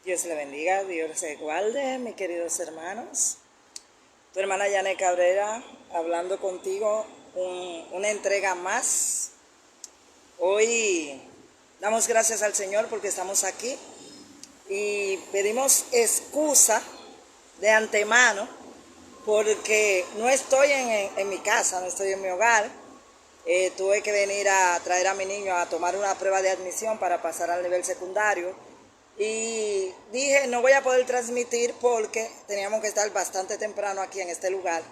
Dios le bendiga, Dios le guarde, mis queridos hermanos. Tu hermana Yané Cabrera, hablando contigo una entrega más. Hoy damos gracias al Señor porque estamos aquí y pedimos excusa de antemano porque no estoy en mi casa, no estoy en mi hogar. Tuve que venir a traer a mi niño a tomar una prueba de admisión para pasar al nivel secundario. Y dije, no voy a poder transmitir porque teníamos que estar bastante temprano aquí en este lugar.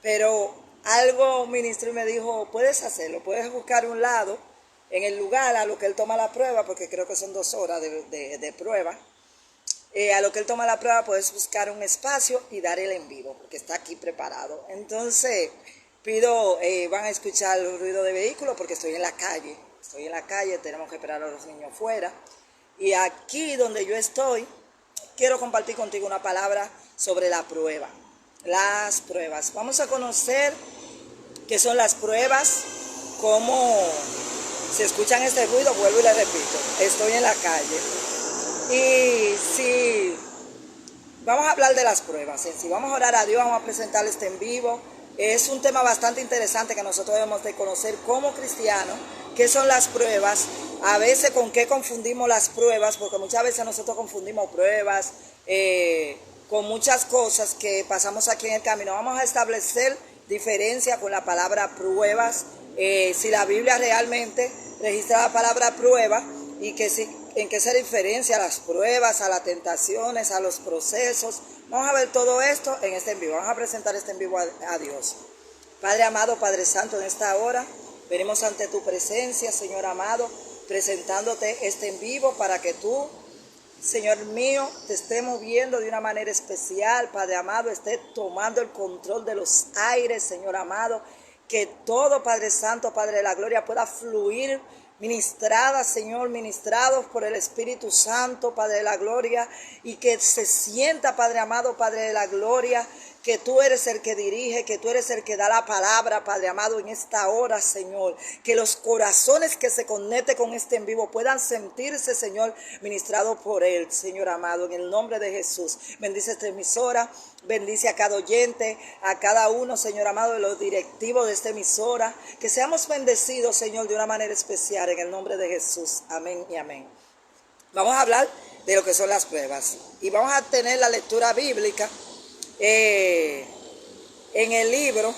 Pero algo ministro y me dijo, puedes hacerlo, puedes buscar un lado en el lugar a lo que él toma la prueba, porque creo que son 2 horas de prueba. A lo que él toma la prueba puedes buscar un espacio y dar el en vivo, porque está aquí preparado. Entonces pido, van a escuchar el ruido de vehículos porque estoy en la calle. Estoy en la calle, tenemos que esperar a los niños fuera. Y aquí donde yo estoy, quiero compartir contigo una palabra sobre la prueba. Las pruebas. Vamos a conocer qué son las pruebas, cómo se escuchan este ruido, vuelvo y le repito, estoy en la calle. Y si vamos a hablar de las pruebas, si vamos a orar a Dios, vamos a presentar este en vivo. Es un tema bastante interesante que nosotros debemos de conocer como cristianos, qué son las pruebas, a veces con qué confundimos las pruebas, porque muchas veces nosotros confundimos pruebas con muchas cosas que pasamos aquí en el camino. Vamos a establecer diferencia con la palabra pruebas, si la Biblia realmente registra la palabra prueba y que si, en qué se diferencia a las pruebas, a las tentaciones, a los procesos. Vamos a ver todo esto en este en vivo. Vamos a presentar este en vivo a Dios. Padre amado, Padre Santo, en esta hora venimos ante tu presencia, Señor amado, presentándote este en vivo para que tú, Señor mío, te estés moviendo de una manera especial, Padre amado, estés tomando el control de los aires, Señor amado, que todo, Padre Santo, Padre de la gloria, pueda fluir ministrada, Señor, ministrados por el Espíritu Santo, Padre de la gloria, y que se sienta, Padre amado, Padre de la gloria, que tú eres el que dirige, que tú eres el que da la palabra, Padre amado, en esta hora, Señor. Que los corazones que se conecten con este en vivo puedan sentirse, Señor, ministrados por él, Señor amado, en el nombre de Jesús. Bendice esta emisora, bendice a cada oyente, a cada uno, Señor amado, de los directivos de esta emisora. Que seamos bendecidos, Señor, de una manera especial, en el nombre de Jesús. Amén y amén. Vamos a hablar de lo que son las pruebas. Y vamos a tener la lectura bíblica en el libro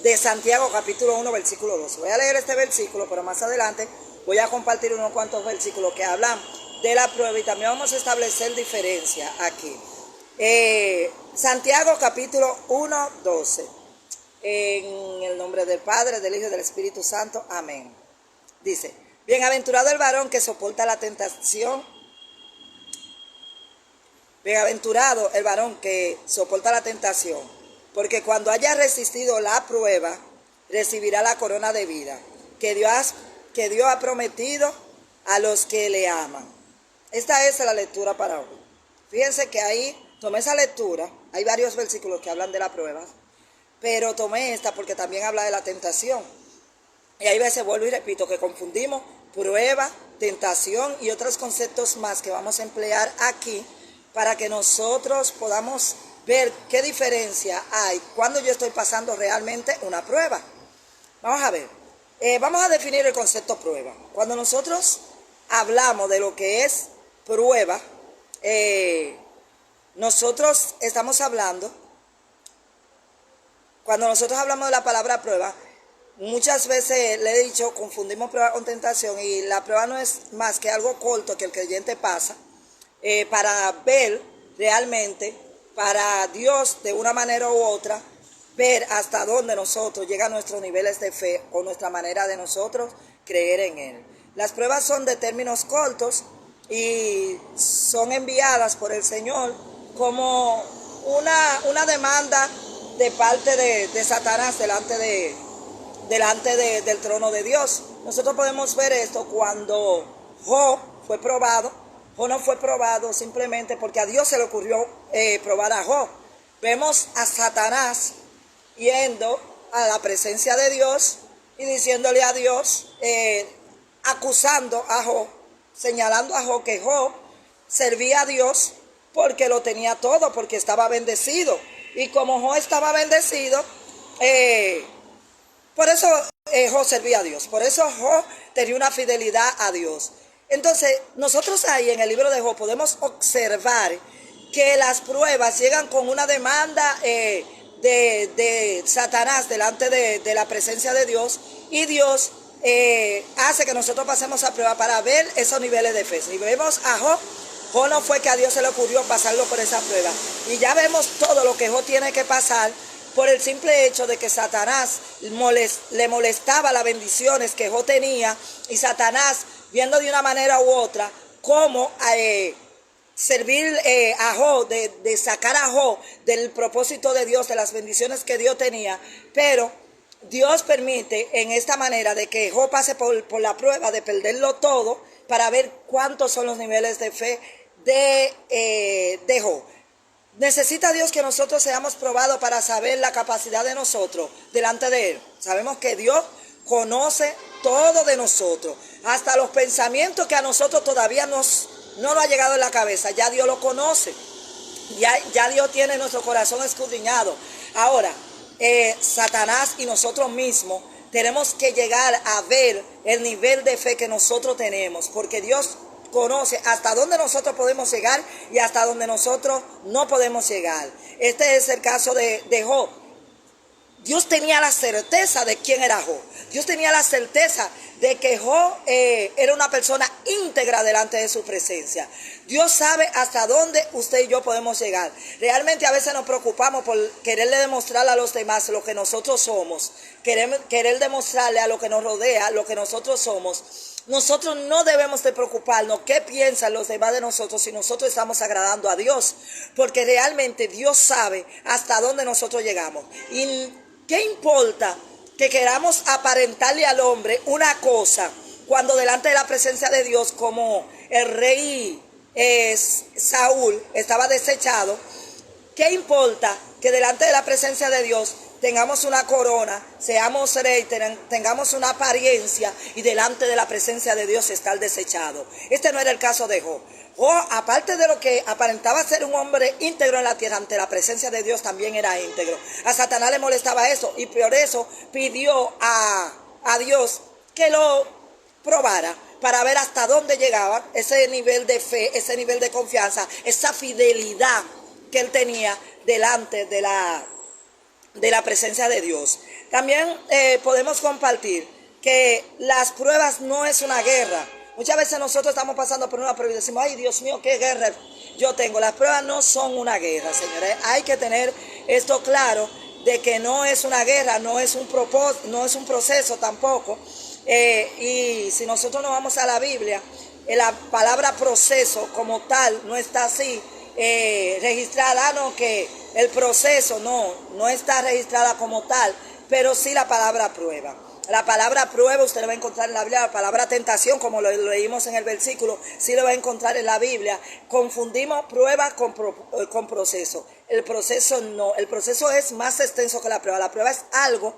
de Santiago capítulo 1 versículo 12. Voy a leer este versículo, pero más adelante voy a compartir unos cuantos versículos que hablan de la prueba y también vamos a establecer diferencia aquí. Santiago capítulo 1, 12. En el nombre del Padre, del Hijo y del Espíritu Santo. Amén. Dice, bienaventurado el varón que soporta la tentación. Bienaventurado el varón que soporta la tentación, porque cuando haya resistido la prueba, recibirá la corona de vida que Dios ha prometido a los que le aman. Esta es la lectura para hoy. Fíjense que ahí tomé esa lectura, hay varios versículos que hablan de la prueba, pero tomé esta porque también habla de la tentación. Y ahí veces vuelvo y repito que confundimos prueba, tentación y otros conceptos más que vamos a emplear aquí, para que nosotros podamos ver qué diferencia hay cuando yo estoy pasando realmente una prueba. Vamos a ver, vamos a definir el concepto prueba. Cuando nosotros hablamos de lo que es prueba, nosotros estamos hablando, cuando nosotros hablamos de la palabra prueba, muchas veces le he dicho, confundimos prueba con tentación, y la prueba no es más que algo corto que el creyente pasa, para ver realmente, para Dios de una manera u otra, ver hasta dónde nosotros llegan nuestros niveles de fe o nuestra manera de nosotros creer en Él. Las pruebas son de términos cortos y son enviadas por el Señor como una demanda de parte de Satanás delante del trono de Dios. Nosotros podemos ver esto cuando Job fue probado. Job no fue probado simplemente porque a Dios se le ocurrió probar a Job. Vemos a Satanás yendo a la presencia de Dios y diciéndole a Dios, acusando a Job, señalando a Job que Job servía a Dios porque lo tenía todo, porque estaba bendecido. Y como Jo estaba bendecido, por eso Jo servía a Dios. Por eso Jo tenía una fidelidad a Dios. Entonces, nosotros ahí en el libro de Jo podemos observar que las pruebas llegan con una demanda de Satanás delante de la presencia de Dios, y Dios hace que nosotros pasemos a prueba para ver esos niveles de fe. Si vemos a Jo no fue que a Dios se le ocurrió pasarlo por esa prueba, y ya vemos todo lo que Jo tiene que pasar por el simple hecho de que Satanás le molestaba las bendiciones que Jo tenía, y Satanás, viendo de una manera u otra cómo servir a Jo, de sacar a Jo del propósito de Dios, de las bendiciones que Dios tenía, pero Dios permite en esta manera de que Jo pase por la prueba de perderlo todo para ver cuántos son los niveles de fe de Jo. Necesita Dios que nosotros seamos probados para saber la capacidad de nosotros delante de Él. Sabemos que Dios conoce todo de nosotros, hasta los pensamientos que a nosotros todavía no nos ha llegado en la cabeza, ya Dios lo conoce. Ya Dios tiene nuestro corazón escudriñado. Ahora, Satanás y nosotros mismos tenemos que llegar a ver el nivel de fe que nosotros tenemos, porque Dios conoce hasta dónde nosotros podemos llegar y hasta dónde nosotros no podemos llegar. Este es el caso de Job. Dios tenía la certeza de quién era Job. Dios tenía la certeza de que Job era una persona íntegra delante de su presencia. Dios sabe hasta dónde usted y yo podemos llegar. Realmente a veces nos preocupamos por quererle demostrarle a los demás lo que nosotros somos. Querer demostrarle a lo que nos rodea lo que nosotros somos. Nosotros no debemos de preocuparnos qué piensan los demás de nosotros si nosotros estamos agradando a Dios. Porque realmente Dios sabe hasta dónde nosotros llegamos. Y ¿qué importa que queramos aparentarle al hombre una cosa cuando delante de la presencia de Dios, como el rey Saúl estaba desechado? ¿Qué importa que delante de la presencia de Dios tengamos una corona, seamos rey, tengamos una apariencia, y delante de la presencia de Dios estar desechado? Este no era el caso de Job. Job, aparte de lo que aparentaba ser un hombre íntegro en la tierra, ante la presencia de Dios también era íntegro. A Satanás le molestaba eso, y por eso pidió a Dios que lo probara para ver hasta dónde llegaba ese nivel de fe, ese nivel de confianza, esa fidelidad que él tenía delante de la presencia de Dios. También podemos compartir que las pruebas no es una guerra. Muchas veces nosotros estamos pasando por una prueba y decimos, ay Dios mío, qué guerra yo tengo. Las pruebas no son una guerra, señores. Hay que tener esto claro, de que no es una guerra, no es un proceso tampoco. Y si nosotros nos vamos a la Biblia, la palabra proceso como tal no está así registrada, no, que el proceso no está registrada como tal, pero sí la palabra prueba. La palabra prueba usted lo va a encontrar en la Biblia. La palabra tentación, como lo leímos en el versículo, sí lo va a encontrar en la Biblia. Confundimos prueba con proceso. El proceso no. El proceso es más extenso que la prueba. La prueba es algo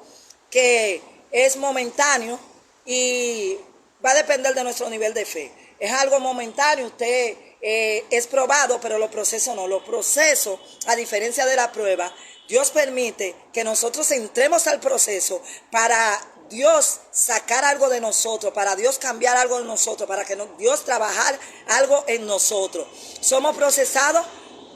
que es momentáneo y va a depender de nuestro nivel de fe. Es algo momentáneo, usted es probado, pero los procesos no. Los procesos, a diferencia de la prueba, Dios permite que nosotros entremos al proceso para Dios sacar algo de nosotros, para Dios cambiar algo de nosotros, para que Dios trabajar algo en nosotros. Somos procesados,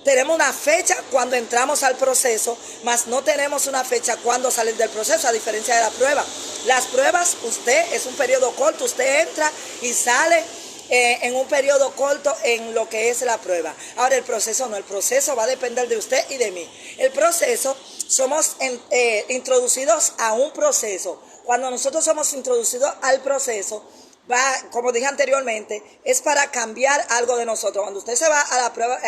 tenemos una fecha cuando entramos al proceso, mas no tenemos una fecha cuando salir del proceso, a diferencia de la prueba. Las pruebas, usted es un periodo corto, usted entra y sale en un periodo corto en lo que es la prueba. Ahora el proceso no, el proceso va a depender de usted y de mí. El proceso, somos introducidos a un proceso. Cuando nosotros somos introducidos al proceso, como dije anteriormente, es para cambiar algo de nosotros. Cuando usted se va a la prueba,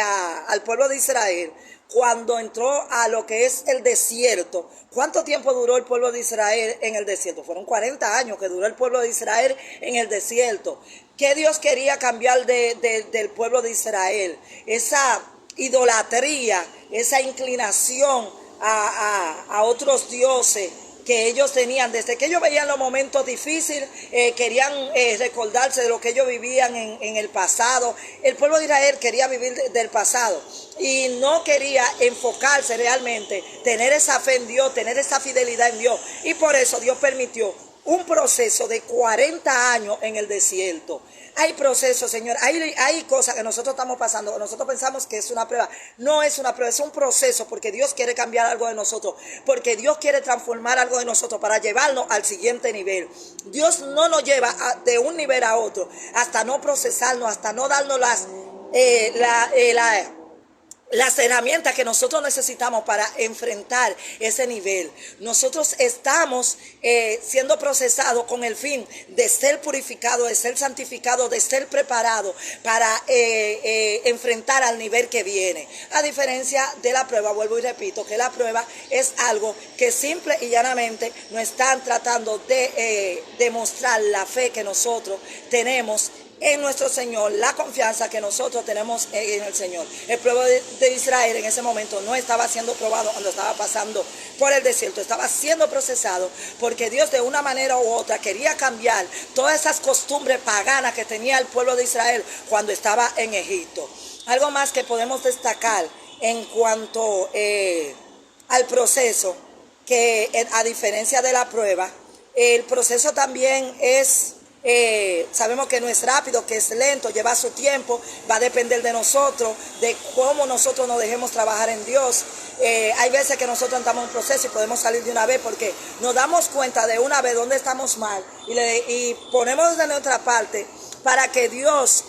al pueblo de Israel, cuando entró a lo que es el desierto, ¿cuánto tiempo duró el pueblo de Israel en el desierto? Fueron 40 años que duró el pueblo de Israel en el desierto. ¿Qué Dios quería cambiar del pueblo de Israel? Esa idolatría, esa inclinación a otros dioses que ellos tenían. Desde que ellos veían los momentos difíciles, querían recordarse de lo que ellos vivían en el pasado. El pueblo de Israel quería vivir del pasado y no quería enfocarse realmente, tener esa fe en Dios, tener esa fidelidad en Dios. Y por eso Dios permitió un proceso de 40 años en el desierto. Hay procesos, Señor, hay cosas que nosotros estamos pasando, nosotros pensamos que es una prueba. No es una prueba, es un proceso, porque Dios quiere cambiar algo de nosotros, porque Dios quiere transformar algo de nosotros para llevarnos al siguiente nivel. Dios no nos lleva de un nivel a otro hasta no procesarnos, hasta no darnos las herramientas que nosotros necesitamos para enfrentar ese nivel. Nosotros estamos siendo procesados con el fin de ser purificados, de ser santificados, de ser preparados para enfrentar al nivel que viene. A diferencia de la prueba, vuelvo y repito, que la prueba es algo que simple y llanamente nos están tratando de demostrar la fe que nosotros tenemos en nuestro Señor, la confianza que nosotros tenemos en el Señor. El pueblo de Israel en ese momento no estaba siendo probado cuando estaba pasando por el desierto, estaba siendo procesado porque Dios de una manera u otra quería cambiar todas esas costumbres paganas que tenía el pueblo de Israel cuando estaba en Egipto. Algo más que podemos destacar en cuanto al proceso, que a diferencia de la prueba, el proceso también es... sabemos que no es rápido, que es lento, lleva su tiempo, va a depender de nosotros, de cómo nosotros nos dejemos trabajar en Dios. Hay veces que nosotros entramos en un proceso y podemos salir de una vez porque nos damos cuenta de una vez dónde estamos mal y ponemos de nuestra parte para que Dios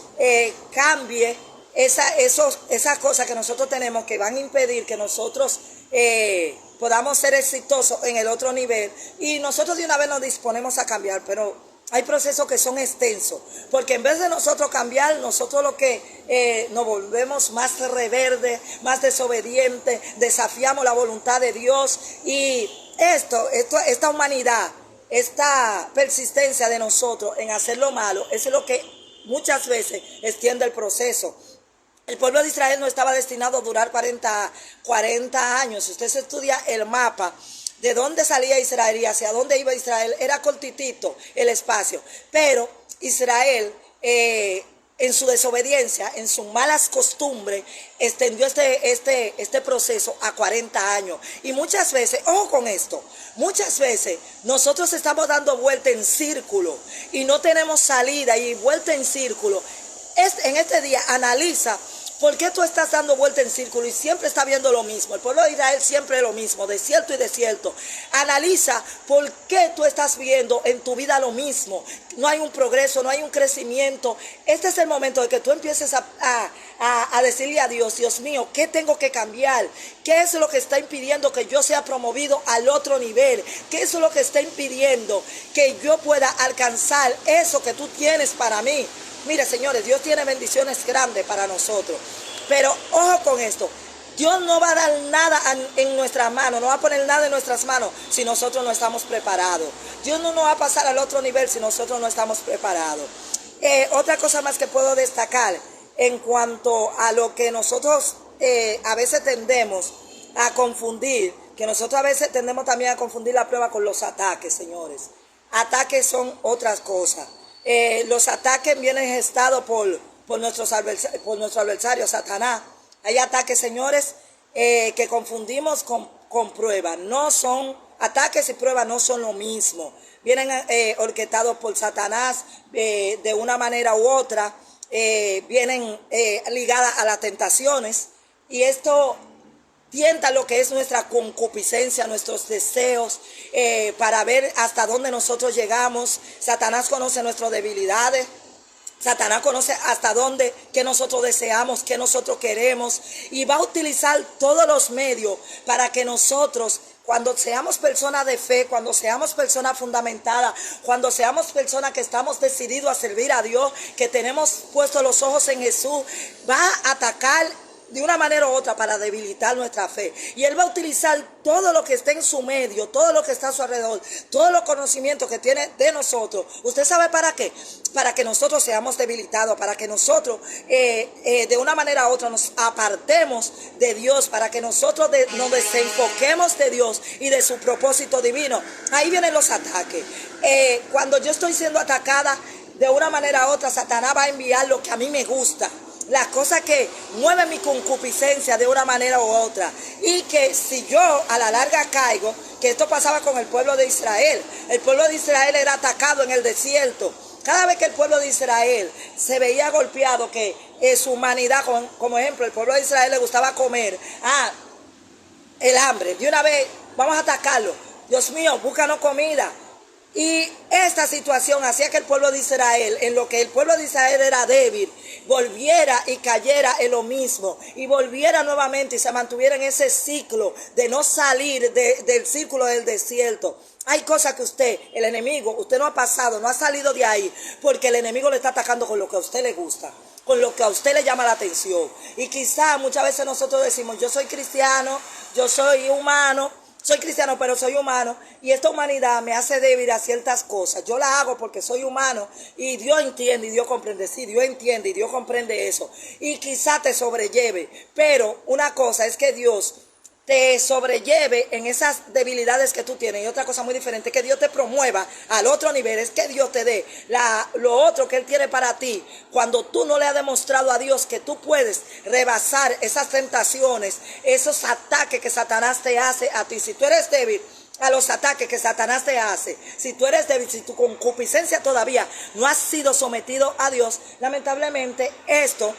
cambie esas cosas que nosotros tenemos que van a impedir que nosotros podamos ser exitosos en el otro nivel, y nosotros de una vez nos disponemos a cambiar. Pero hay procesos que son extensos, porque en vez de nosotros cambiar, nosotros lo que nos volvemos más rebeldes, más desobedientes, desafiamos la voluntad de Dios. Y esta humanidad, esta persistencia de nosotros en hacer lo malo, eso es lo que muchas veces extiende el proceso. El pueblo de Israel no estaba destinado a durar 40 años. Si usted se estudia el mapa de dónde salía Israel y hacia dónde iba Israel, era cortitito el espacio. Pero Israel, en su desobediencia, en sus malas costumbres, extendió este proceso a 40 años. Y muchas veces, ojo con esto, muchas veces nosotros estamos dando vuelta en círculo y no tenemos salida, y vuelta en círculo. En este día analiza ¿por qué tú estás dando vuelta en círculo y siempre estás viendo lo mismo? El pueblo de Israel siempre es lo mismo, desierto y desierto. Analiza por qué tú estás viendo en tu vida lo mismo. No hay un progreso, no hay un crecimiento. Este es el momento de que tú empieces a decirle a Dios: Dios mío, ¿qué tengo que cambiar? ¿Qué es lo que está impidiendo que yo sea promovido al otro nivel? ¿Qué es lo que está impidiendo que yo pueda alcanzar eso que tú tienes para mí? Mire, señores, Dios tiene bendiciones grandes para nosotros, pero ojo con esto: Dios no va a dar nada en nuestras manos, no va a poner nada en nuestras manos si nosotros no estamos preparados. Dios no nos va a pasar al otro nivel si nosotros no estamos preparados. Otra cosa más que puedo destacar en cuanto a lo que nosotros a veces tendemos a confundir, que nosotros a veces tendemos también a confundir la prueba con los ataques, señores. Ataques son otras cosas. Los ataques vienen gestados por nuestro adversario, Satanás. Hay ataques, señores, que confundimos con pruebas. No son ataques y pruebas, no son lo mismo. Vienen orquestados por Satanás de una manera u otra. Vienen ligadas a las tentaciones, y esto tienta lo que es nuestra concupiscencia, nuestros deseos, para ver hasta dónde nosotros llegamos. Satanás conoce nuestras debilidades. Satanás conoce hasta dónde, qué nosotros deseamos, qué nosotros queremos, y va a utilizar todos los medios para que nosotros, cuando seamos personas de fe, cuando seamos personas fundamentadas, cuando seamos personas que estamos decididos a servir a Dios, que tenemos puestos los ojos en Jesús, va a atacar de una manera u otra para debilitar nuestra fe. Y Él va a utilizar todo lo que esté en su medio, todo lo que está a su alrededor, todos los conocimientos que tiene de nosotros. ¿Usted sabe para qué? Para que nosotros seamos debilitados, para que nosotros de una manera u otra nos apartemos de Dios, para que nosotros nos desenfoquemos de Dios y de su propósito divino. Ahí vienen los ataques. Cuando yo estoy siendo atacada, de una manera u otra, Satanás va a enviar lo que a mí me gusta, las cosas que mueven mi concupiscencia de una manera u otra. Y que si yo a la larga caigo, que esto pasaba con el pueblo de Israel. El pueblo de Israel era atacado en el desierto. Cada vez que el pueblo de Israel se veía golpeado, que su humanidad, como ejemplo, el pueblo de Israel le gustaba comer, el hambre, de una vez, vamos a atacarlo. Dios mío, búscanos comida. Y esta situación hacía que el pueblo de Israel, en lo que el pueblo de Israel era débil, volviera y cayera en lo mismo, y volviera nuevamente y se mantuviera en ese ciclo de no salir del círculo del desierto. Hay cosas que el enemigo, usted no ha pasado, no ha salido de ahí, porque el enemigo le está atacando con lo que a usted le gusta, con lo que a usted le llama la atención. Y quizá muchas veces nosotros decimos, yo soy cristiano, yo soy humano, soy cristiano pero soy humano, y esta humanidad me hace débil a ciertas cosas. Yo la hago porque soy humano, y Dios entiende y Dios comprende. Sí, Dios entiende y Dios comprende eso, y quizá te sobrelleve. Pero una cosa es que Dios te sobrelleve en esas debilidades que tú tienes, y otra cosa muy diferente, que Dios te promueva al otro nivel, es que Dios te dé lo otro que Él tiene para ti, cuando tú no le has demostrado a Dios que tú puedes rebasar esas tentaciones, esos ataques que Satanás te hace a ti. Si tú eres débil a los ataques que Satanás te hace, si tú eres débil, si tu concupiscencia todavía no has sido sometido a Dios, lamentablemente esto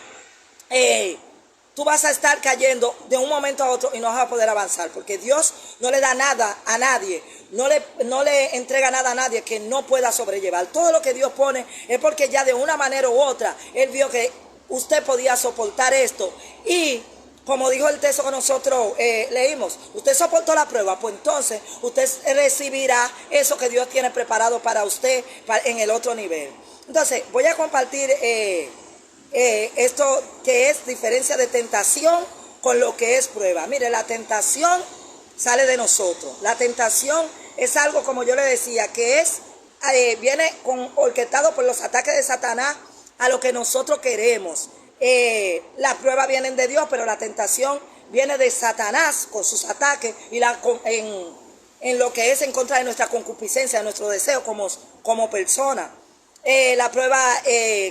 tú vas a estar cayendo de un momento a otro y no vas a poder avanzar, porque Dios no le da nada a nadie, no le entrega nada a nadie que no pueda sobrellevar. Todo lo que Dios pone es porque ya de una manera u otra Él vio que usted podía soportar esto. Y como dijo el texto que nosotros leímos, usted soportó la prueba, pues entonces usted recibirá eso que Dios tiene preparado para usted en el otro nivel. Entonces voy a compartir esto que es diferencia de tentación con lo que es prueba. Mire, la tentación sale de nosotros. La tentación es algo, como yo le decía, que viene orquestado por los ataques de Satanás a lo que nosotros queremos. Las pruebas vienen de Dios, pero la tentación viene de Satanás con sus ataques y en lo que es en contra de nuestra concupiscencia, de nuestro deseo como persona. La prueba,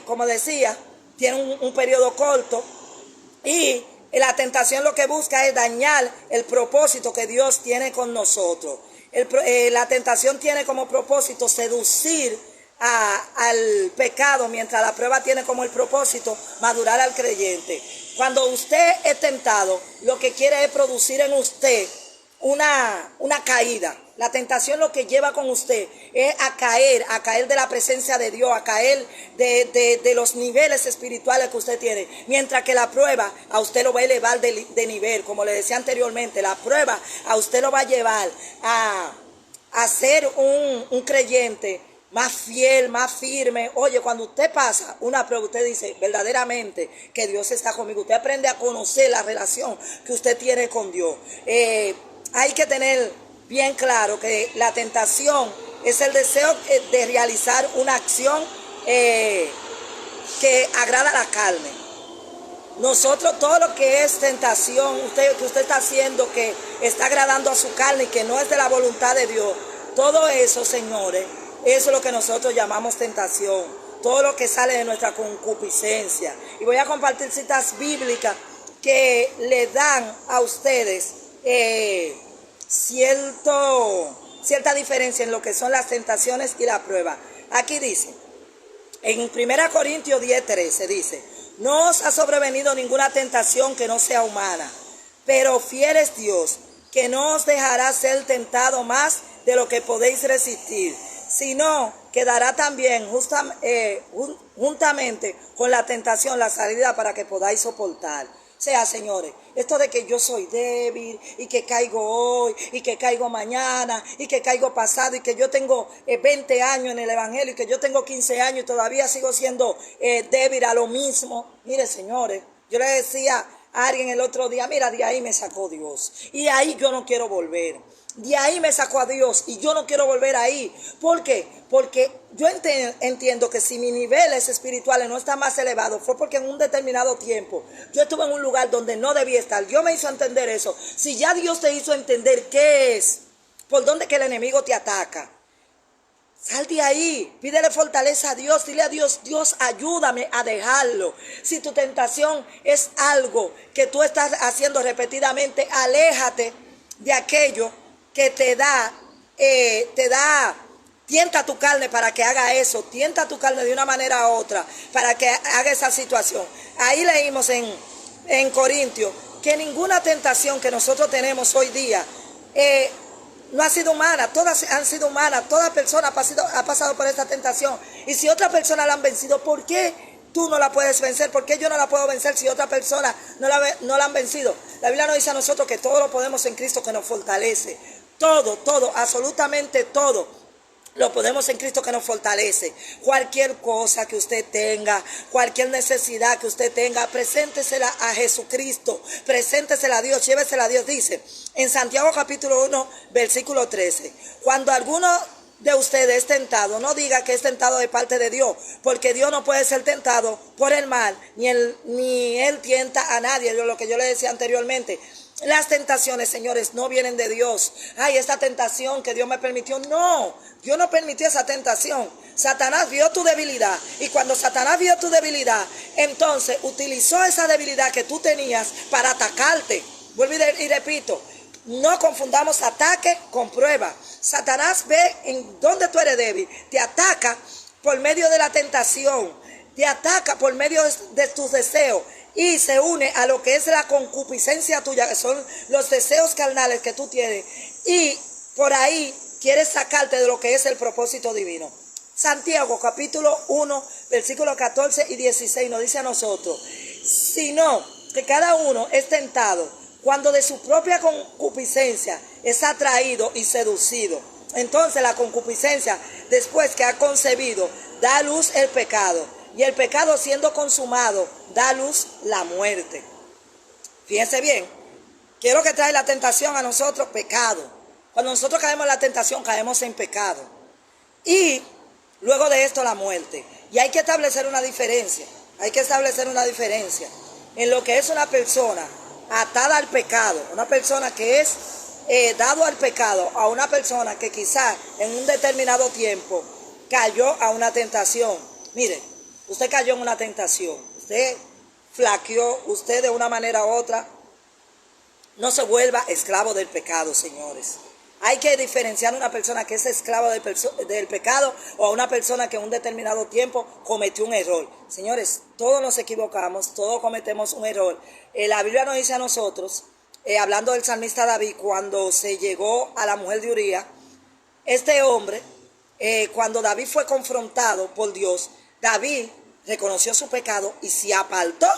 como decía, tiene un periodo corto, y la tentación lo que busca es dañar el propósito que Dios tiene con nosotros. La tentación tiene como propósito seducir al pecado, mientras la prueba tiene como el propósito madurar al creyente. Cuando usted es tentado, lo que quiere es producir en usted una caída. La tentación lo que lleva con usted es a caer de la presencia de Dios, a caer de los niveles espirituales que usted tiene. Mientras que la prueba a usted lo va a elevar de nivel. Como le decía anteriormente, la prueba a usted lo va a llevar a ser un creyente más fiel, más firme. Oye, cuando usted pasa una prueba, usted dice verdaderamente que Dios está conmigo. Usted aprende a conocer la relación que usted tiene con Dios. Hay que tener bien claro que la tentación es el deseo de realizar una acción que agrada a la carne. Nosotros, todo lo que es tentación, que usted está haciendo, que está agradando a su carne y que no es de la voluntad de Dios, todo eso, señores, eso es lo que nosotros llamamos tentación. Todo lo que sale de nuestra concupiscencia. Y voy a compartir citas bíblicas que le dan a ustedes cierta diferencia en lo que son las tentaciones y la prueba. Aquí dice, en 1 Corintios 10:13 dice, no os ha sobrevenido ninguna tentación que no sea humana, pero fiel es Dios, que no os dejará ser tentado más de lo que podéis resistir, sino que dará también juntamente con la tentación la salida para que podáis soportar. O sea, señores, esto de que yo soy débil y que caigo hoy y que caigo mañana y que caigo pasado y que yo tengo 20 años en el evangelio y que yo tengo 15 años y todavía sigo siendo débil a lo mismo. Mire, señores, yo le decía a alguien el otro día, mira, de ahí me sacó Dios. Y ahí yo no quiero volver. De ahí me sacó a Dios y yo no quiero volver ahí. ¿Por qué? Porque yo entiendo que si mis niveles espirituales no están más elevados, fue porque en un determinado tiempo yo estuve en un lugar donde no debía estar. Dios me hizo entender eso. Si ya Dios te hizo entender qué es, por dónde que el enemigo te ataca, sal de ahí, pídele fortaleza a Dios, dile a Dios, Dios, ayúdame a dejarlo. Si tu tentación es algo que tú estás haciendo repetidamente, aléjate de aquello que tienta tu carne para que haga eso, tienta tu carne de una manera u otra para que haga esa situación. Ahí leímos en Corintios que ninguna tentación que nosotros tenemos hoy día no ha sido humana, todas han sido humanas, toda persona ha pasado por esta tentación. Y si otra persona la han vencido, ¿por qué tú no la puedes vencer? ¿Por qué yo no la puedo vencer si otra persona no la han vencido? La Biblia nos dice a nosotros que todo lo podemos en Cristo que nos fortalece. Todo, absolutamente todo lo podemos en Cristo que nos fortalece. Cualquier cosa que usted tenga, cualquier necesidad que usted tenga, preséntesela a Jesucristo, preséntesela a Dios, llévesela a Dios. Dice en Santiago capítulo 1, versículo 13, cuando alguno de ustedes es tentado, no diga que es tentado de parte de Dios, porque Dios no puede ser tentado por el mal, ni él tienta a nadie. Lo que yo le decía anteriormente, las tentaciones, señores, no vienen de Dios. Ay, esta tentación que Dios me permitió. No, Dios no permitió esa tentación. Satanás vio tu debilidad. Y cuando Satanás vio tu debilidad, entonces utilizó esa debilidad que tú tenías para atacarte. Vuelvo y repito, no confundamos ataque con prueba. Satanás ve en dónde tú eres débil. Te ataca por medio de la tentación. Te ataca por medio de tus deseos. Y se une a lo que es la concupiscencia tuya, que son los deseos carnales que tú tienes. Y por ahí quieres sacarte de lo que es el propósito divino. Santiago capítulo 1, versículos 14 y 16 nos dice a nosotros, sino que cada uno es tentado cuando de su propia concupiscencia es atraído y seducido. Entonces la concupiscencia, después que ha concebido, da a luz el pecado. Y el pecado, siendo consumado, da a luz la muerte. Fíjense bien, ¿qué es lo que trae la tentación a nosotros? Pecado. Cuando nosotros caemos en la tentación, caemos en pecado. Y luego de esto, la muerte. Y hay que establecer una diferencia. Hay que establecer una diferencia en lo que es una persona atada al pecado. Una persona que es dado al pecado, a una persona que quizás en un determinado tiempo cayó a una tentación. Mire, usted cayó en una tentación, usted flaqueó, usted de una manera u otra, no se vuelva esclavo del pecado, señores. Hay que diferenciar a una persona que es esclava del pecado o a una persona que en un determinado tiempo cometió un error. Señores, todos nos equivocamos, todos cometemos un error. La Biblia nos dice a nosotros, hablando del salmista David, cuando se llegó a la mujer de Uría, este hombre, cuando David fue confrontado por Dios, David reconoció su pecado y se apartó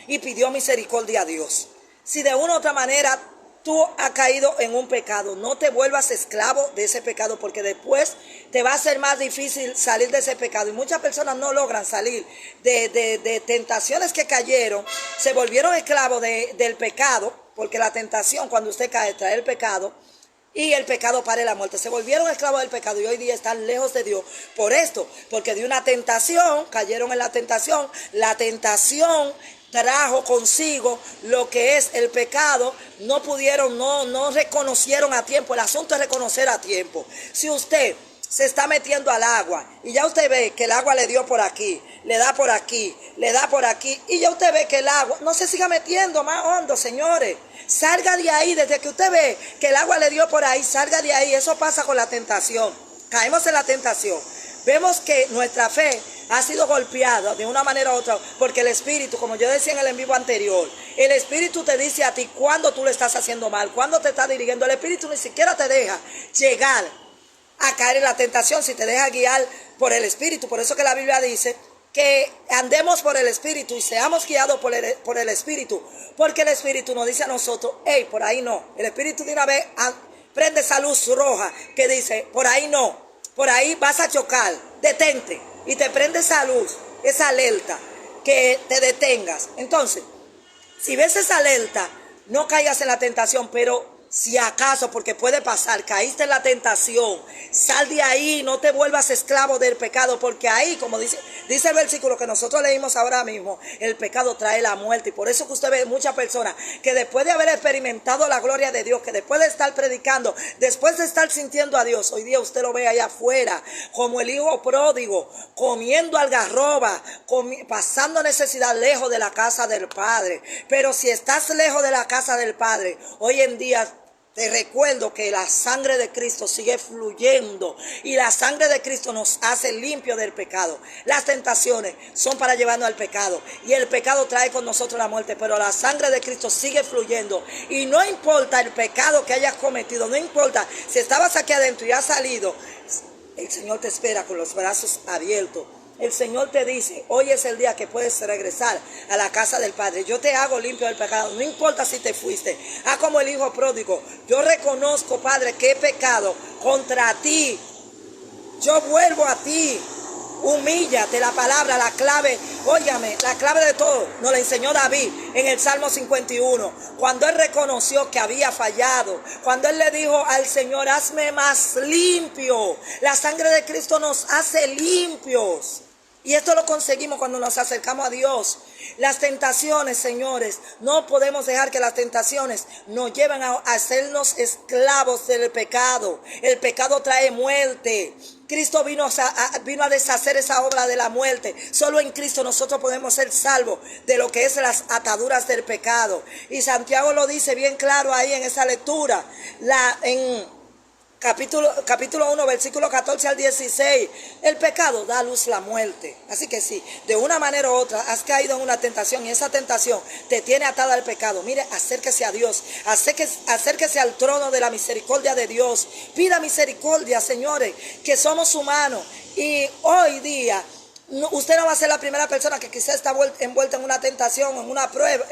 y pidió misericordia a Dios. Si de una u otra manera tú has caído en un pecado, no te vuelvas esclavo de ese pecado, porque después te va a ser más difícil salir de ese pecado. Y muchas personas no logran salir de tentaciones que cayeron, se volvieron esclavos del pecado, porque la tentación, cuando usted cae, trae el pecado. Y el pecado para la muerte. Se volvieron esclavos del pecado y hoy día están lejos de Dios. Por esto, porque de una tentación, cayeron en la tentación. La tentación trajo consigo lo que es el pecado. No pudieron, no reconocieron a tiempo. El asunto es reconocer a tiempo. Si usted se está metiendo al agua y ya usted ve que el agua le dio por aquí, le da por aquí, le da por aquí, y ya usted ve que el agua no se siga metiendo más hondo, señores. Salga de ahí, desde que usted ve que el agua le dio por ahí, salga de ahí. Eso pasa con la tentación. Caemos en la tentación. Vemos que nuestra fe ha sido golpeada de una manera u otra, porque el Espíritu, como yo decía en el en vivo anterior, el Espíritu te dice a ti cuando tú le estás haciendo mal, cuando te está dirigiendo. El Espíritu ni siquiera te deja llegar a caer en la tentación si te deja guiar por el Espíritu. Por eso que la Biblia dice que andemos por el Espíritu y seamos guiados por el Espíritu, porque el Espíritu nos dice a nosotros, hey, por ahí no. El Espíritu de una vez prende esa luz roja que dice, por ahí no, por ahí vas a chocar, detente, y te prende esa luz, esa alerta, que te detengas. Entonces, Si ves esa alerta, no caigas en la tentación, pero si acaso, porque puede pasar, caíste en la tentación, sal de ahí, no te vuelvas esclavo del pecado, porque ahí, como dice el versículo que nosotros leímos ahora mismo, el pecado trae la muerte. Y por eso que usted ve muchas personas que después de haber experimentado la gloria de Dios, que después de estar predicando, después de estar sintiendo a Dios, hoy día usted lo ve allá afuera, como el hijo pródigo, comiendo algarroba, pasando necesidad lejos de la casa del Padre. Pero si estás lejos de la casa del Padre, hoy en día te recuerdo que la sangre de Cristo sigue fluyendo y la sangre de Cristo nos hace limpio del pecado. Las tentaciones son para llevarnos al pecado y el pecado trae con nosotros la muerte, pero la sangre de Cristo sigue fluyendo y no importa el pecado que hayas cometido, no importa si estabas aquí adentro y has salido, el Señor te espera con los brazos abiertos. El Señor te dice, hoy es el día que puedes regresar a la casa del Padre. Yo te hago limpio del pecado, no importa si te fuiste. Haz como el hijo pródigo. Yo reconozco, Padre, que he pecado contra ti. Yo vuelvo a ti. Humíllate, la palabra, la clave, óigame, la clave de todo nos la enseñó David en el Salmo 51, cuando él reconoció que había fallado, cuando él le dijo al Señor, hazme más limpio. La sangre de Cristo nos hace limpios. Y esto lo conseguimos cuando nos acercamos a Dios. Las tentaciones, señores, no podemos dejar que las tentaciones nos lleven a hacernos esclavos del pecado. El pecado trae muerte. Cristo vino a deshacer esa obra de la muerte. Solo en Cristo nosotros podemos ser salvos de lo que es las ataduras del pecado. Y Santiago lo dice bien claro ahí en esa lectura. En capítulo 1, versículo 14 al 16, el pecado da a luz la muerte. Así que si de una manera u otra has caído en una tentación y esa tentación te tiene atada al pecado, mire, acérquese a Dios, acérquese al trono de la misericordia de Dios, pida misericordia, señores, que somos humanos y hoy día usted no va a ser la primera persona que quizás está envuelta en una tentación, en una prueba,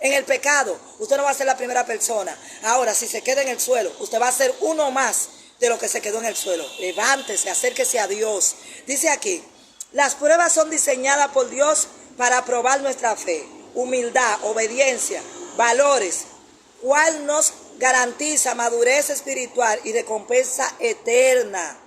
en el pecado. Usted no va a ser la primera persona. Ahora, si se queda en el suelo, usted va a ser uno más de lo que se quedó en el suelo. Levántese, acérquese a Dios. Dice aquí, las pruebas son diseñadas por Dios para probar nuestra fe, humildad, obediencia, valores, cual nos garantiza madurez espiritual y recompensa eterna.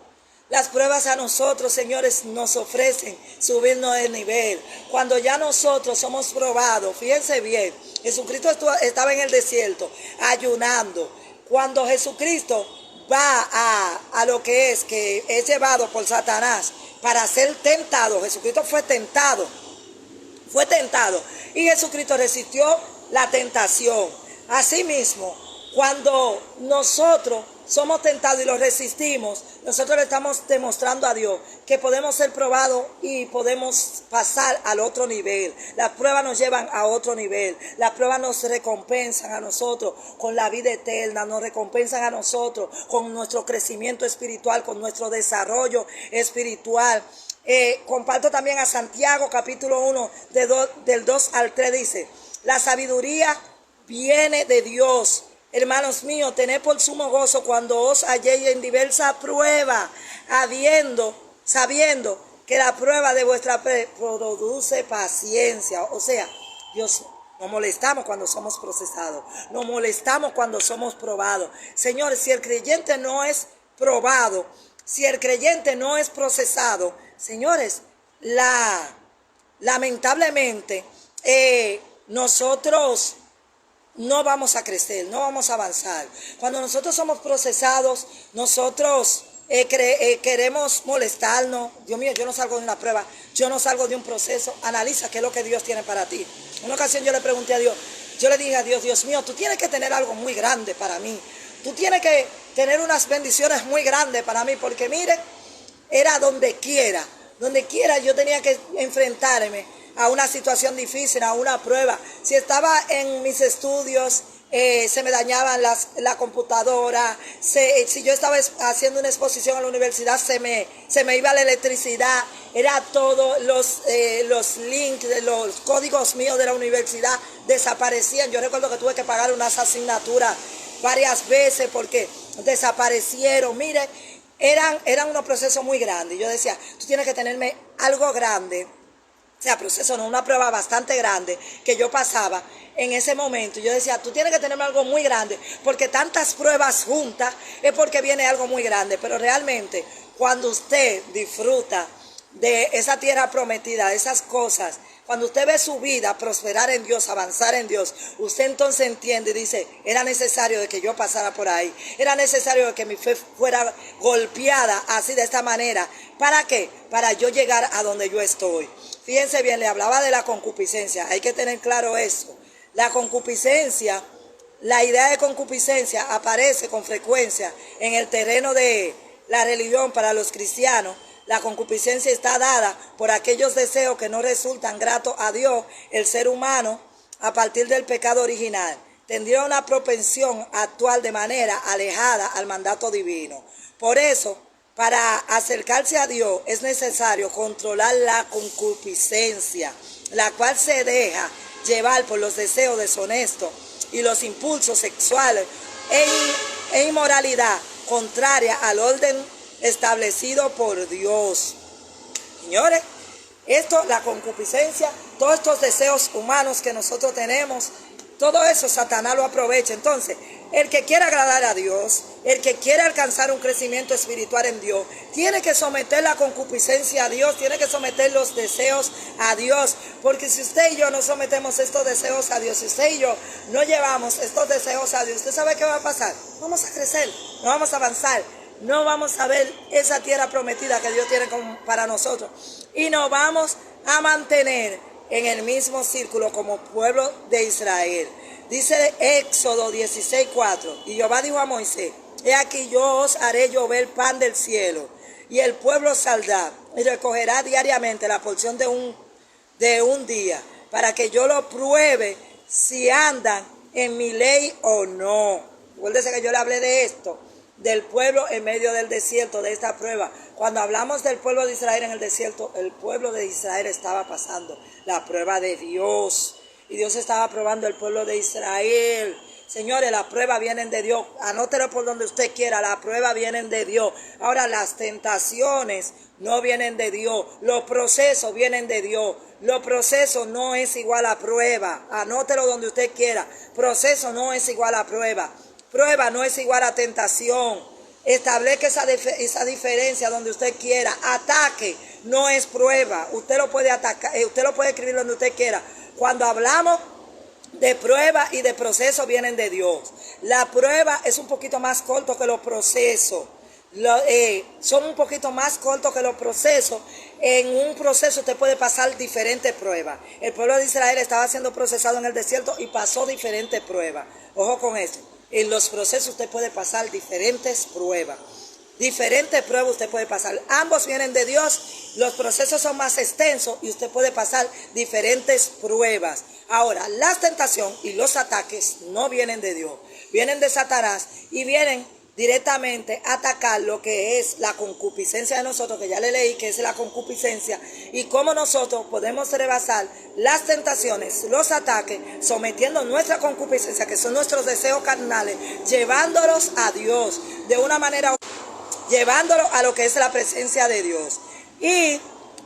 Las pruebas a nosotros, señores, nos ofrecen subirnos de nivel. Cuando ya nosotros somos probados, fíjense bien, Jesucristo estaba en el desierto ayunando. Cuando Jesucristo va a lo que es llevado por Satanás para ser tentado, Jesucristo fue tentado. Y Jesucristo resistió la tentación. Asimismo, cuando nosotros somos tentados y lo resistimos, nosotros le estamos demostrando a Dios que podemos ser probados y podemos pasar al otro nivel. Las pruebas nos llevan a otro nivel. Las pruebas nos recompensan a nosotros con la vida eterna, nos recompensan a nosotros con nuestro crecimiento espiritual, con nuestro desarrollo espiritual. Comparto también a Santiago capítulo 1 del 2 al 3 dice, la sabiduría viene de Dios. Hermanos míos, tened por sumo gozo cuando os halléis en diversa prueba, sabiendo que la prueba de vuestra fe produce paciencia. O sea, Dios, nos molestamos cuando somos procesados, nos molestamos cuando somos probados. Señores, si el creyente no es probado, si el creyente no es procesado, señores, lamentablemente nosotros no vamos a crecer, no vamos a avanzar. Cuando nosotros somos procesados, nosotros queremos molestarnos. Dios mío, yo no salgo de una prueba, yo no salgo de un proceso. Analiza qué es lo que Dios tiene para ti. En una ocasión yo le pregunté a Dios, yo le dije a Dios, Dios mío, tú tienes que tener algo muy grande para mí. Tú tienes que tener unas bendiciones muy grandes para mí, porque mire, era donde quiera yo tenía que enfrentarme a una situación difícil, a una prueba. Si estaba en mis estudios, se me dañaban la computadora, si yo estaba haciendo una exposición en la universidad, se me iba la electricidad, era todo, los links, los códigos míos de la universidad desaparecían. Yo recuerdo que tuve que pagar unas asignaturas varias veces porque desaparecieron. Mire, eran unos procesos muy grandes. Yo decía, tú tienes que tenerme algo grande. sea, proceso no, una prueba bastante grande que yo pasaba en ese momento. Yo decía, tú tienes que tenerme algo muy grande, porque tantas pruebas juntas es porque viene algo muy grande. Pero realmente, cuando usted disfruta de esa tierra prometida, de esas cosas, cuando usted ve su vida prosperar en Dios, avanzar en Dios, usted entonces entiende y dice, era necesario de que yo pasara por ahí, era necesario de que mi fe fuera golpeada así de esta manera. ¿Para qué? Para yo llegar a donde yo estoy. Fíjense bien, le hablaba de la concupiscencia, hay que tener claro eso. La concupiscencia, la idea de concupiscencia aparece con frecuencia en el terreno de la religión para los cristianos. La concupiscencia está dada por aquellos deseos que no resultan gratos a Dios. El ser humano, a partir del pecado original, tendría una propensión a actuar de manera alejada al mandato divino. Por eso, para acercarse a Dios es necesario controlar la concupiscencia, la cual se deja llevar por los deseos deshonestos y los impulsos sexuales e inmoralidad contraria al orden establecido por Dios. Señores, esto, la concupiscencia, todos estos deseos humanos que nosotros tenemos, todo eso Satanás lo aprovecha. Entonces, el que quiera agradar a Dios, el que quiere alcanzar un crecimiento espiritual en Dios, tiene que someter la concupiscencia a Dios, tiene que someter los deseos a Dios. Porque si usted y yo no sometemos estos deseos a Dios, si usted y yo no llevamos estos deseos a Dios, ¿usted sabe qué va a pasar? Vamos a crecer, no vamos a avanzar. No vamos a ver esa tierra prometida que Dios tiene para nosotros. Y nos vamos a mantener en el mismo círculo como pueblo de Israel. Dice Éxodo 16:4. Y Jehová dijo a Moisés, he aquí yo os haré llover pan del cielo, y el pueblo saldrá y recogerá diariamente la porción de un día, para que yo lo pruebe si andan en mi ley o no. Acuérdese que yo le hablé de esto, del pueblo en medio del desierto, de esta prueba. Cuando hablamos del pueblo de Israel en el desierto, el pueblo de Israel estaba pasando la prueba de Dios. Y Dios estaba probando el pueblo de Israel. Señores, las pruebas vienen de Dios. Anótelo por donde usted quiera, las pruebas vienen de Dios. Ahora, las tentaciones no vienen de Dios. Los procesos vienen de Dios. Los procesos no es igual a prueba. Anótelo donde usted quiera. Proceso no es igual a prueba. Prueba no es igual a tentación. Establezca esa diferencia donde usted quiera. Ataque no es prueba. Usted lo puede atacar, usted lo puede escribir donde usted quiera. Cuando hablamos de prueba y de proceso vienen de Dios. La prueba es un poquito más corto que los procesos. Son un poquito más cortos que los procesos. En un proceso usted puede pasar diferentes pruebas. El pueblo de Israel estaba siendo procesado en el desierto y pasó diferentes pruebas. Ojo con esto. En los procesos usted puede pasar diferentes pruebas. Diferentes pruebas usted puede pasar. Ambos vienen de Dios. Los procesos son más extensos y usted puede pasar diferentes pruebas. Ahora, la tentación y los ataques no vienen de Dios. Vienen de Satanás y vienen directamente a atacar lo que es la concupiscencia de nosotros, que ya le leí que es la concupiscencia, y cómo nosotros podemos rebasar las tentaciones, los ataques, sometiendo nuestra concupiscencia, que son nuestros deseos carnales, llevándolos a Dios de una manera, llevándolo a lo que es la presencia de Dios. Y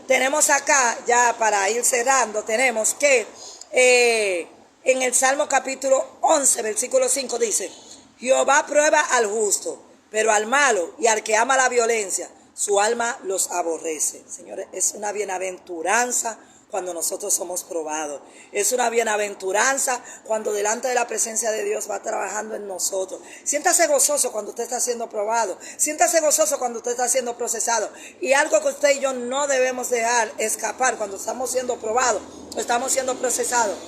tenemos acá, ya para ir cerrando, tenemos que en el Salmo capítulo 11, versículo 5 dice: Jehová prueba al justo, pero al malo y al que ama la violencia, su alma los aborrece. Señores, es una bienaventuranza cuando nosotros somos probados. Es una bienaventuranza cuando delante de la presencia de Dios va trabajando en nosotros. Siéntase gozoso cuando usted está siendo probado. Siéntase gozoso cuando usted está siendo procesado. Y algo que usted y yo no debemos dejar escapar cuando estamos siendo probados o estamos siendo procesados: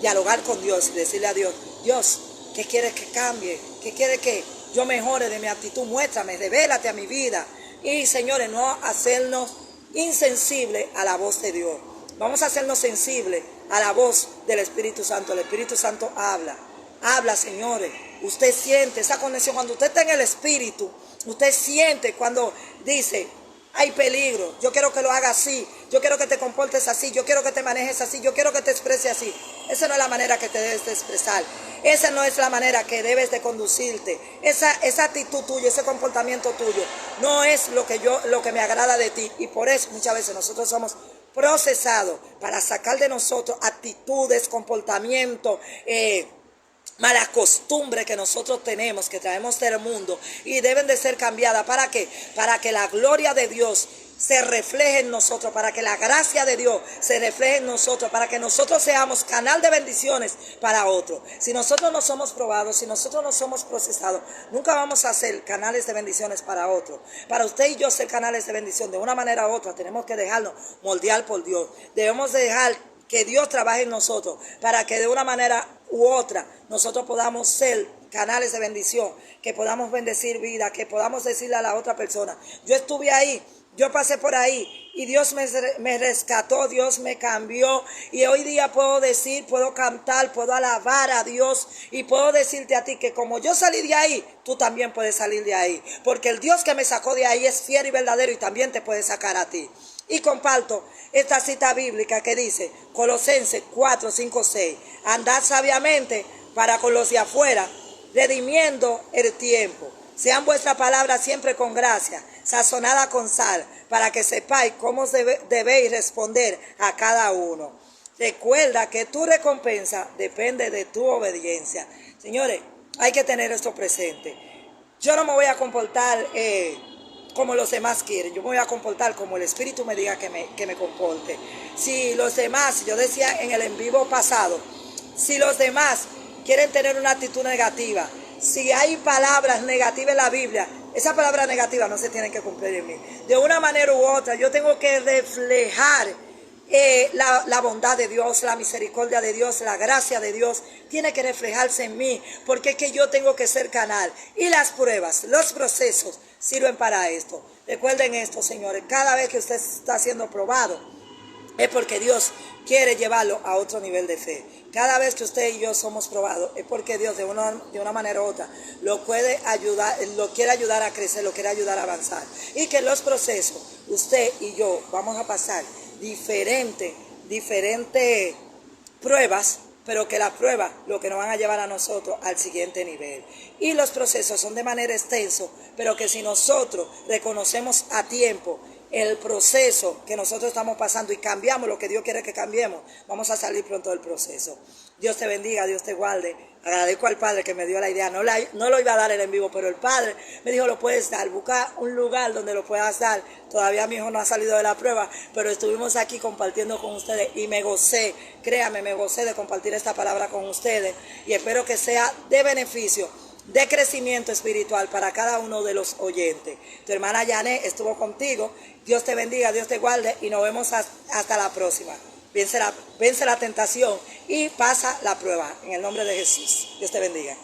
dialogar con Dios y decirle a Dios: Dios, ¿qué quieres que cambie? ¿Qué quieres que yo mejore de mi actitud? Muéstrame, revélate a mi vida. Y, señores, no hacernos insensibles a la voz de Dios. Vamos a hacernos sensibles a la voz del Espíritu Santo. El Espíritu Santo habla. Habla, señores. Usted siente esa conexión. Cuando usted está en el Espíritu, usted siente cuando dice: hay peligro, yo quiero que lo hagas así, yo quiero que te comportes así, yo quiero que te manejes así, yo quiero que te expreses así. Esa no es la manera que te debes de expresar. Esa no es la manera que debes de conducirte. Esa actitud tuya, ese comportamiento tuyo, no es lo que me agrada de ti. Y por eso muchas veces nosotros somos procesado para sacar de nosotros actitudes, comportamientos, malas costumbres que nosotros tenemos, que traemos del mundo y deben de ser cambiadas. ¿Para qué? Para que la gloria de Dios se refleje en nosotros, para que la gracia de Dios se refleje en nosotros, para que nosotros seamos canal de bendiciones para otros. Si nosotros no somos probados, si nosotros no somos procesados, nunca vamos a ser canales de bendiciones para otros. Para usted y yo ser canales de bendición de una manera u otra, tenemos que dejarnos moldear por Dios. Debemos de dejar que Dios trabaje en nosotros para que de una manera u otra nosotros podamos ser canales de bendición, que podamos bendecir vida, que podamos decirle a la otra persona: yo estuve ahí, yo pasé por ahí y Dios me rescató, Dios me cambió, y hoy día puedo decir, puedo cantar, puedo alabar a Dios y puedo decirte a ti que como yo salí de ahí, tú también puedes salir de ahí, porque el Dios que me sacó de ahí es fiel y verdadero y también te puede sacar a ti. Y comparto esta cita bíblica que dice, Colosenses 4, 5, 6, andad sabiamente para con los de afuera, redimiendo el tiempo. Sean vuestras palabras siempre con gracia, sazonada con sal, para que sepáis cómo debéis responder a cada uno. Recuerda que tu recompensa depende de tu obediencia. Señores, hay que tener esto presente. Yo no me voy a comportar como los demás quieren. Yo me voy a comportar como el Espíritu me diga que me comporte. Si los demás, yo decía en el en vivo pasado, si los demás quieren tener una actitud negativa, si hay palabras negativas en la Biblia, esas palabras negativas no se tienen que cumplir en mí. De una manera u otra, yo tengo que reflejar la bondad de Dios, la misericordia de Dios, la gracia de Dios tiene que reflejarse en mí, porque es que yo tengo que ser canal. Y las pruebas, los procesos sirven para esto. Recuerden esto, señores, cada vez que usted está siendo probado, es porque Dios quiere llevarlo a otro nivel de fe. Cada vez que usted y yo somos probados, es porque Dios de una manera u otra lo puede ayudar, lo quiere ayudar a crecer, lo quiere ayudar a avanzar. Y que en los procesos, usted y yo vamos a pasar diferentes pruebas, pero que las pruebas lo que nos van a llevar a nosotros al siguiente nivel. Y los procesos son de manera extenso, pero que si nosotros reconocemos a tiempo el proceso que nosotros estamos pasando y cambiamos lo que Dios quiere que cambiemos, vamos a salir pronto del proceso. Dios te bendiga, Dios te guarde. Agradezco al Padre que me dio la idea. No lo iba a dar en vivo, pero el Padre me dijo, lo puedes dar. Busca un lugar donde lo puedas dar. Todavía mi hijo no ha salido de la prueba, pero estuvimos aquí compartiendo con ustedes y me gocé, créame, me gocé de compartir esta palabra con ustedes y espero que sea de beneficio, de crecimiento espiritual para cada uno de los oyentes. Tu hermana Yané estuvo contigo. Dios te bendiga, Dios te guarde y nos vemos hasta la próxima. Vence la tentación y pasa la prueba en el nombre de Jesús. Dios te bendiga.